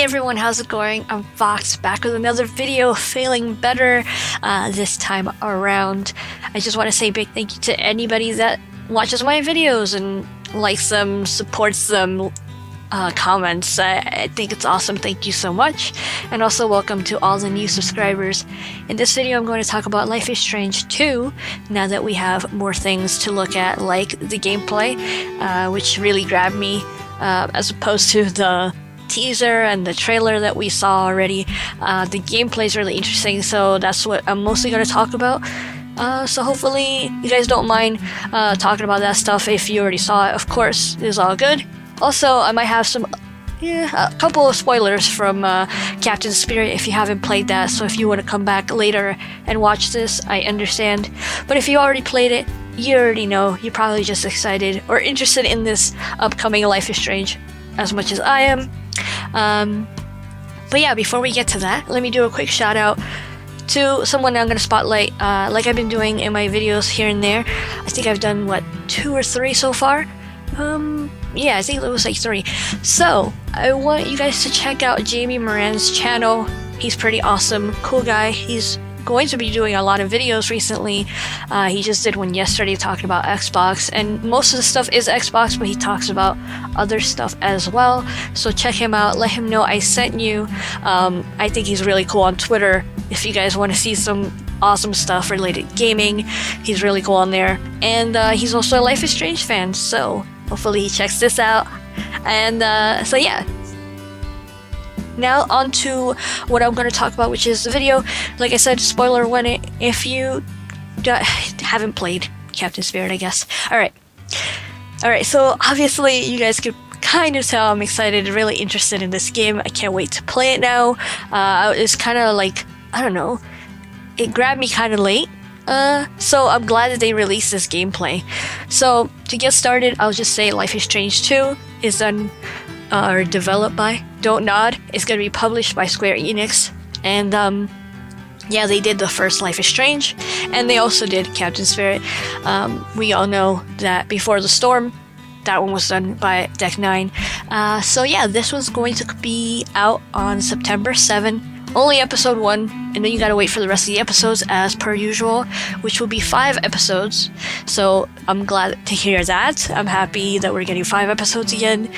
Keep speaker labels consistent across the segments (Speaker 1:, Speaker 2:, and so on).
Speaker 1: Hey everyone, how's it going? I'm Fox, back with another video, feeling better this time around. I just want to say a big thank you to anybody that watches my videos and likes them, supports them, comments. I think it's awesome. Thank you so much. And also welcome to all the new subscribers. In this video I'm going to talk about Life is Strange 2, now that we have more things to look at, like the gameplay, which really grabbed me, as opposed to the teaser and the trailer that we saw already. The gameplay is really interesting, so that's what I'm mostly going to talk about. So hopefully you guys don't mind talking about that stuff. If you already saw it, of course, it's all good. Also, I might have a couple of spoilers from Captain Spirit if you haven't played that, so if you want to come back later and watch this, I understand. But if you already played it, you already know. You're probably just excited or interested in this upcoming Life is Strange as much as I am. But yeah, before we get to that, let me do a quick shout out to someone I'm going to spotlight, like I've been doing in my videos here and there. I think I've done, 2 or 3 so far? Yeah, I think it was like 3. So, I want you guys to check out Jamie Moran's channel. He's pretty awesome, cool guy. He's going to be doing a lot of videos recently. He just did one yesterday talking about Xbox, and most of the stuff is Xbox, but he talks about other stuff as well. So check him out, let him know I sent you. I think he's really cool on Twitter. If you guys want to see some awesome stuff related to gaming, he's really cool on there. And he's also a Life is Strange fan, so hopefully he checks this out. And so yeah. Now on to what I'm going to talk about, which is the video. Like I said, spoiler warning if you haven't played Captain Spirit, I guess. Alright, so obviously you guys could kind of tell I'm excited, really interested in this game. I can't wait to play it now. It's kind of like, I don't know, it grabbed me kind of late. So I'm glad that they released this gameplay. So to get started, I'll just say Life is Strange 2 is done or developed by Don't Nod. It's going to be published by Square Enix, and yeah, they did the first Life is Strange, and they also did Captain Spirit. We all know that Before the Storm, that one was done by Deck 9. So yeah, this one's going to be out on September 7. Only episode 1, and then you gotta wait for the rest of the episodes as per usual, which will be 5 episodes. So I'm glad to hear that. I'm happy that we're getting 5 episodes again.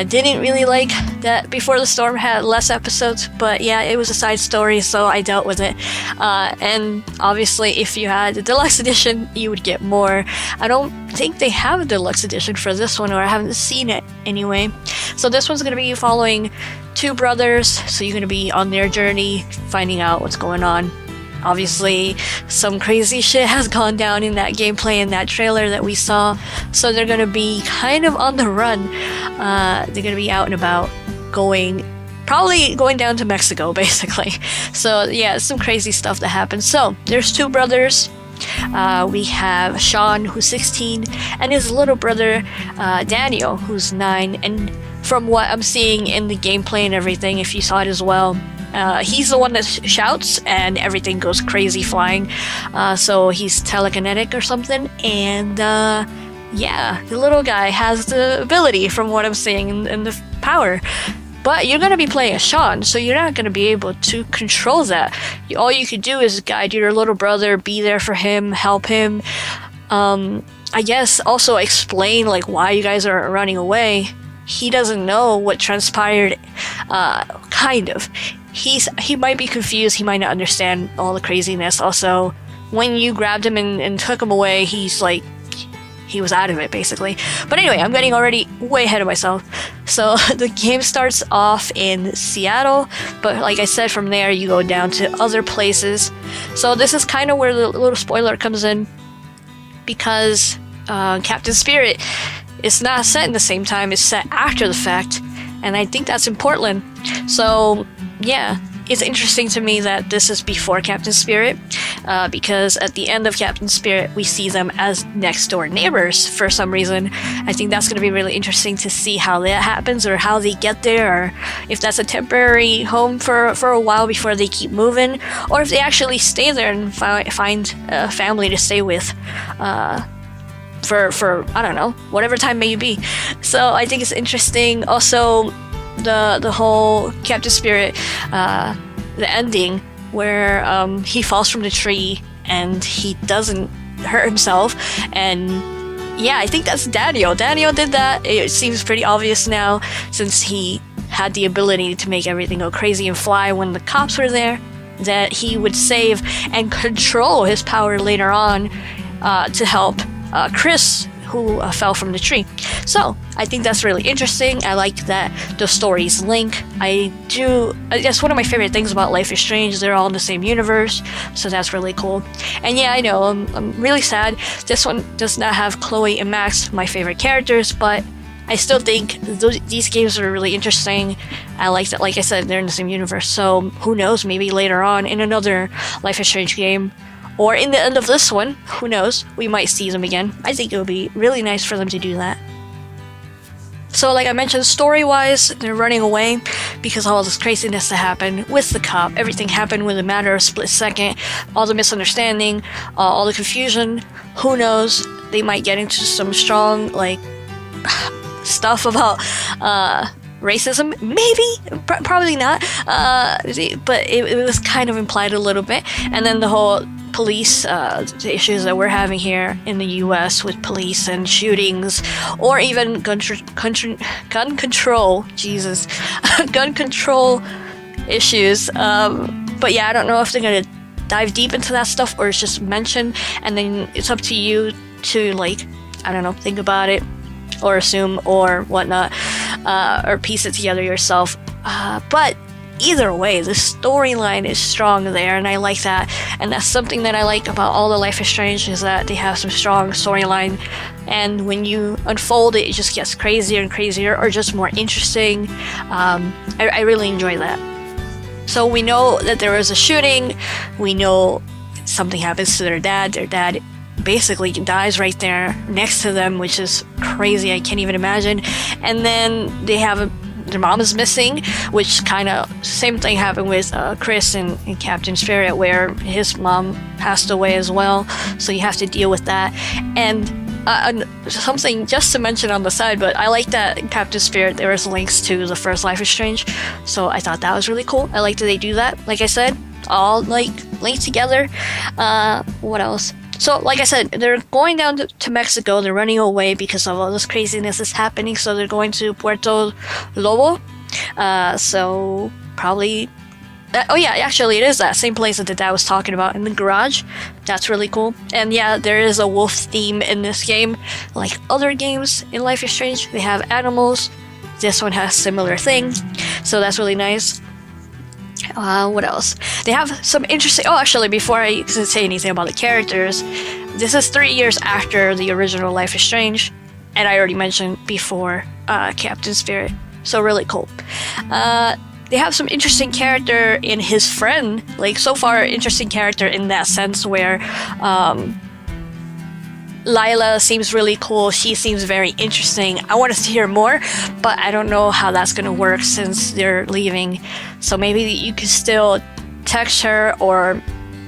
Speaker 1: Didn't really like that Before the Storm had less episodes, but yeah, it was a side story, so I dealt with it. And obviously, if you had the deluxe edition, you would get more. I don't think they have a deluxe edition for this one, or I haven't seen it anyway. So this one's gonna be following 2 brothers, so you're gonna be on their journey, finding out what's going on. Obviously, some crazy shit has gone down in that gameplay and that trailer that we saw, so they're gonna be kind of on the run. They're gonna be out and about, probably going down to Mexico, basically. So yeah, some crazy stuff that happens. So there's 2 brothers. We have Sean, who's 16, and his little brother Daniel, who's 9. And from what I'm seeing in the gameplay and everything, if you saw it as well, he's the one that shouts and everything goes crazy flying. So he's telekinetic or something. And yeah, the little guy has the ability, from what I'm seeing, and the power. But you're going to be playing as Sean, so you're not going to be able to control that. All you can do is guide your little brother, be there for him, help him. I guess also explain why you guys are running away. He doesn't know what transpired, kind of. He might be confused, he might not understand all the craziness. Also, when you grabbed him and took him away, he was out of it, basically. But anyway, I'm getting already way ahead of myself. So the game starts off in Seattle, but like I said, from there you go down to other places. So this is kind of where the little spoiler comes in, because Captain Spirit is not set in the same time, it's set after the fact, and I think that's important. So yeah, it's interesting to me that this is before Captain Spirit, because at the end of Captain Spirit, we see them as next door neighbors for some reason. I think that's going to be really interesting to see how that happens, or how they get there, or if that's a temporary home for a while before they keep moving, or if they actually stay there and find a family to stay with. For I don't know, whatever time may be. So I think it's interesting. Also, the whole Captain Spirit, the ending where he falls from the tree and he doesn't hurt himself. And yeah, I think that's Daniel. Daniel did that. It seems pretty obvious now since he had the ability to make everything go crazy and fly when the cops were there, that he would save and control his power later on to help Chris, who fell from the tree. So I think that's really interesting. I like that the stories link. That's one of my favorite things about Life is Strange. They're all in the same universe, so that's really cool. And yeah, I know I'm really sad this one does not have Chloe and Max, my favorite characters, but I still think these games are really interesting. I like that, like I said, they're in the same universe, so who knows, maybe later on in another Life is Strange game, or in the end of this one, who knows, we might see them again. I think it would be really nice for them to do that. So like I mentioned, story-wise, they're running away because all this craziness that happened with the cop. Everything happened within a matter of a split second. All the misunderstanding, all the confusion. Who knows, they might get into some strong, like, stuff about racism. Maybe, probably not. But it was kind of implied a little bit. And then the whole police, the issues that we're having here in the US with police and shootings, or even gun control, Jesus, gun control issues. But yeah, I don't know if they're gonna dive deep into that stuff or it's just mentioned, and then it's up to you to, like, I don't know, think about it or assume or whatnot, or piece it together yourself. But either way, the storyline is strong there, and I like that. And that's something that I like about all the Life is Strange, is that they have some strong storyline, and when you unfold it, it just gets crazier and crazier, or just more interesting. I really enjoy that. So we know that there was a shooting. We know something happens to their dad. Their dad basically dies right there next to them, which is crazy. I can't even imagine. And then they have their mom is missing, which kind of same thing happened with Chris and Captain Spirit, where his mom passed away as well. So you have to deal with that. And something just to mention on the side, but I like that in Captain Spirit there was links to the first Life is Strange, so I thought that was really cool. I like that they do that. Like I said, all like linked together. What else? So, like I said, they're going down to Mexico. They're running away because of all this craziness that's happening. So they're going to Puerto Lobo. So probably. Oh yeah, actually, it is that same place that the dad was talking about in the garage. That's really cool. And yeah, there is a wolf theme in this game, like other games in Life is Strange. They have animals. This one has similar thing, so that's really nice. What else? They have some interesting... Oh, actually, before I say anything about the characters, this is 3 years after the original Life is Strange, and I already mentioned before Captain Spirit, so really cool. They have some interesting character in his friend, like so far interesting character in that sense where Lila seems really cool. She seems very interesting. I want to see her more, but I don't know how that's going to work since they're leaving. So maybe you could still text her or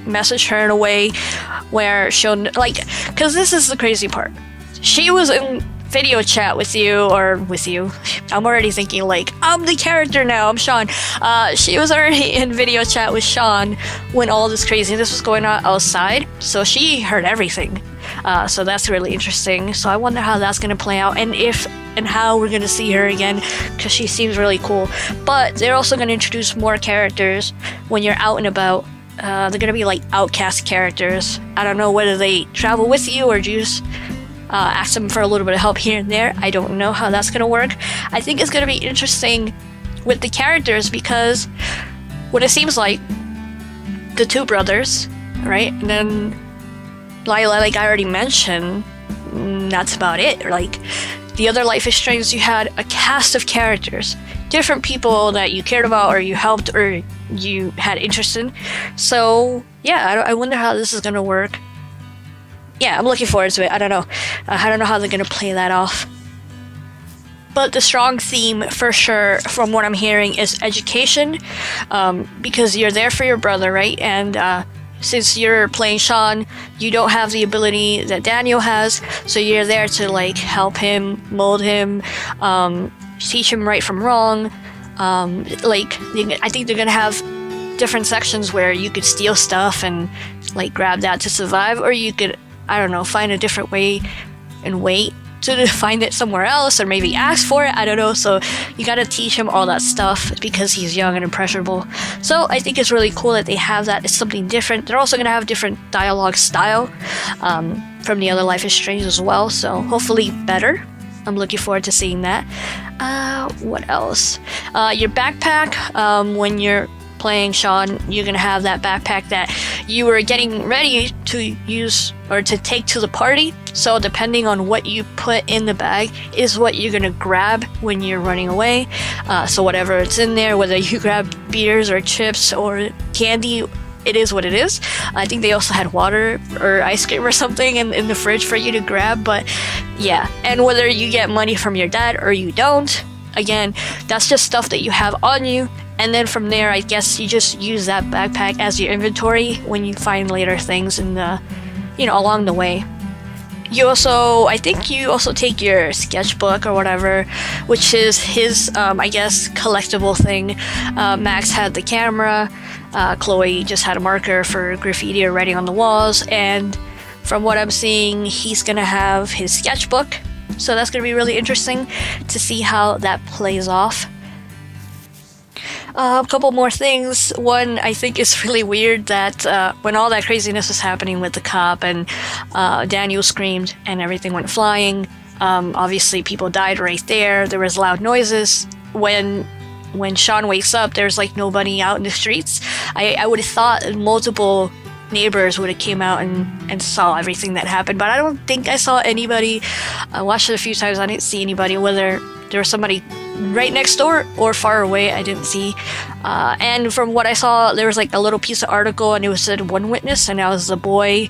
Speaker 1: message her in a way where she'll, like, because this is the crazy part. She was in video chat with you, I'm already thinking like, I'm the character now, I'm Sean. She was already in video chat with Sean when all this craziness was going on outside, so she heard everything. So that's really interesting. So I wonder how that's going to play out, and how we're going to see her again, because she seems really cool. But they're also going to introduce more characters when you're out and about. They're going to be like outcast characters. I don't know whether they travel with you or just ask them for a little bit of help here and there. I don't know how that's going to work. I think it's going to be interesting with the characters, because what it seems like, the two brothers, right? And then Lila, like I already mentioned, that's about it. Like, the other Life is Strange, you had a cast of characters, different people that you cared about or you helped or you had interest in. So yeah, I wonder how this is gonna work. Yeah, I'm looking forward to it. I don't know how they're gonna play that off. But the strong theme, for sure, from what I'm hearing, is education, because you're there for your brother, right? And since you're playing Sean, you don't have the ability that Daniel has, so you're there to like help him, mold him, teach him right from wrong, I think they're gonna have different sections where you could steal stuff and like grab that to survive, or you could, I don't know, find a different way and wait to find it somewhere else, or maybe ask for it. I don't know. So you gotta teach him all that stuff because he's young and impressionable. So I think it's really cool that they have that. It's something different. They're also gonna have different dialogue style from the other Life is Strange as well. So hopefully better. I'm looking forward to seeing that. What else? Your backpack. When you're playing Sean, you're gonna have that backpack that you were getting ready to use or to take to the party. So depending on what you put in the bag is what you're gonna grab when you're running away. So whatever it's in there, whether you grab beers or chips or candy, it is what it is. I think they also had water or ice cream or something in the fridge for you to grab, but yeah. And whether you get money from your dad or you don't, again, that's just stuff that you have on you. And then from there, I guess you just use that backpack as your inventory when you find later things in the, along the way. I think you also take your sketchbook or whatever, which is his, I guess, collectible thing. Max had the camera. Chloe just had a marker for graffiti or writing on the walls. And from what I'm seeing, he's gonna have his sketchbook. So that's gonna be really interesting to see how that plays off. A couple more things. One, I think it's really weird that when all that craziness was happening with the cop and Daniel screamed and everything went flying, obviously people died right there. There was loud noises. When Sean wakes up, there's like nobody out in the streets. I would have thought multiple neighbors would have came out and saw everything that happened, but I don't think I saw anybody. I watched it a few times. I didn't see anybody, whether there was somebody right next door or far away. I didn't see. And from what I saw, there was like a little piece of article and it said one witness, and that was the boy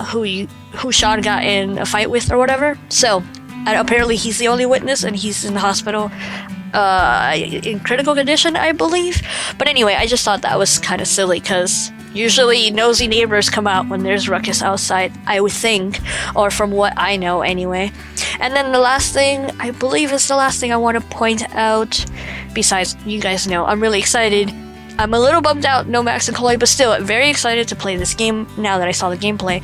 Speaker 1: who Sean got in a fight with or whatever. So apparently he's the only witness and he's in the hospital in critical condition, I believe. But anyway, I just thought that was kind of silly because usually nosy neighbors come out when there's ruckus outside, I would think, or from what I know anyway. And then the last thing, I believe is the last thing I want to point out, besides you guys know, I'm really excited. I'm a little bummed out, no Max and Chloe, but still very excited to play this game now that I saw the gameplay.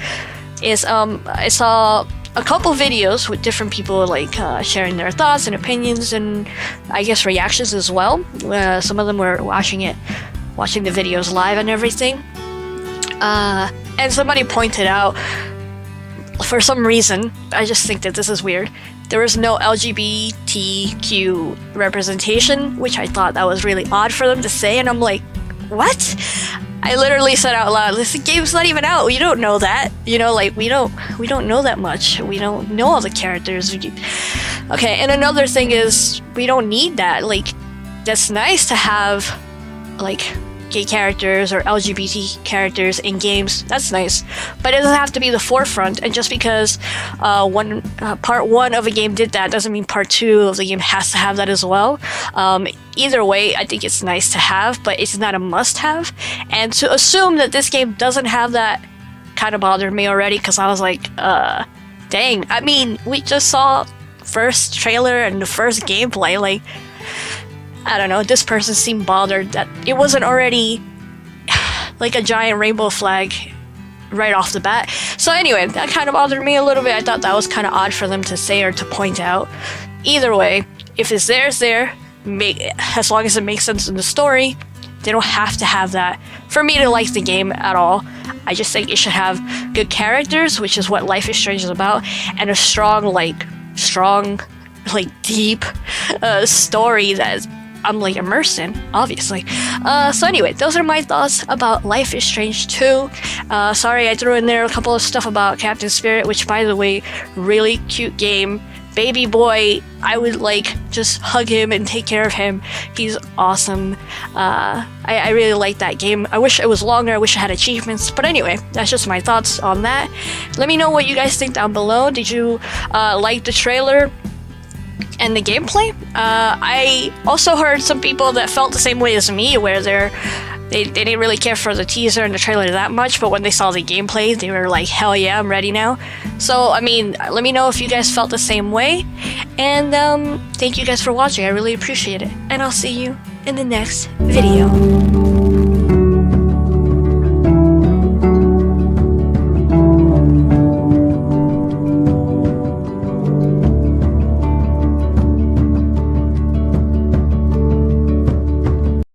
Speaker 1: I saw a couple videos with different people like sharing their thoughts and opinions and I guess reactions as well. Some of them were watching the videos live and everything. And somebody pointed out, for some reason, I just think that this is weird, there was no LGBTQ representation, which I thought that was really odd for them to say, and I'm like, what? I literally said out loud, this game's not even out, you don't know that, we don't know that much, we don't know all the characters. Okay, and another thing is, we don't need that, that's nice to have, gay characters or LGBT characters in games, that's nice, but it doesn't have to be the forefront. And just because part 1 of a game did that doesn't mean part 2 of the game has to have that as well. Either way, I think it's nice to have, but it's not a must-have. And to assume that this game doesn't have that kind of bothered me already, because I was like, dang, I mean, we just saw first trailer and the first gameplay, I don't know, this person seemed bothered that it wasn't already like a giant rainbow flag right off the bat. So anyway, that kind of bothered me a little bit. I thought that was kind of odd for them to say or to point out. Either way, if it's there, it's there. As long as it makes sense in the story, they don't have to have that for me to like the game at all. I just think it should have good characters, which is what Life is Strange is about, and a strong, deep story that I'm immersed in, obviously. So anyway, those are my thoughts about Life is Strange 2. Sorry, I threw in there a couple of stuff about Captain Spirit, which, by the way, really cute game. Baby boy, I would just hug him and take care of him. He's awesome. I really like that game. I wish it was longer. I wish I had achievements. But anyway, that's just my thoughts on that. Let me know what you guys think down below. Did you like the trailer and the gameplay? I also heard some people that felt the same way as me, where they're They didn't really care for the teaser and the trailer that much, but when they saw the gameplay, they were like, hell yeah, I'm ready now. So, I mean, let me know if you guys felt the same way. And thank you guys for watching. I really appreciate it. And I'll see you in the next video.